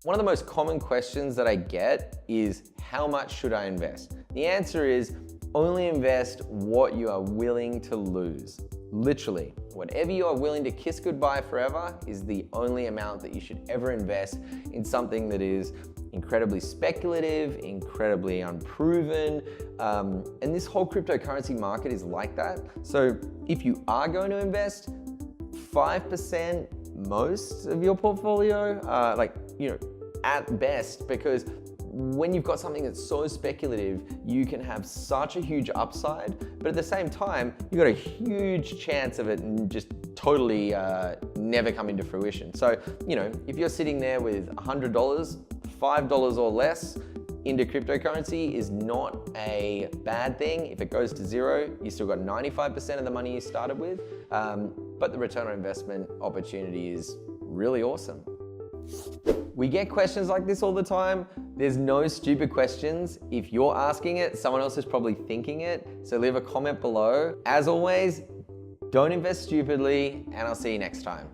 One of the most common questions that I get is, how much should I invest? The answer is, only invest what you are willing to lose. Literally, whatever you are willing to kiss goodbye forever is the only amount that you should ever invest in something that is incredibly speculative, incredibly unproven, and this whole cryptocurrency market is like that. So if you are going to invest, 5% most of your portfolio, at best, because when you've got something that's so speculative, you can have such a huge upside, but at the same time, you've got a huge chance of it just totally never coming to fruition. So, if you're sitting there with $100, $5 or less into cryptocurrency is not a bad thing. If it goes to zero, you still got 95% of the money you started with, but the return on investment opportunity is really awesome. We get questions like this all the time. There's no stupid questions. If you're asking it, someone else is probably thinking it. So leave a comment below. As always, don't invest stupidly, and I'll see you next time.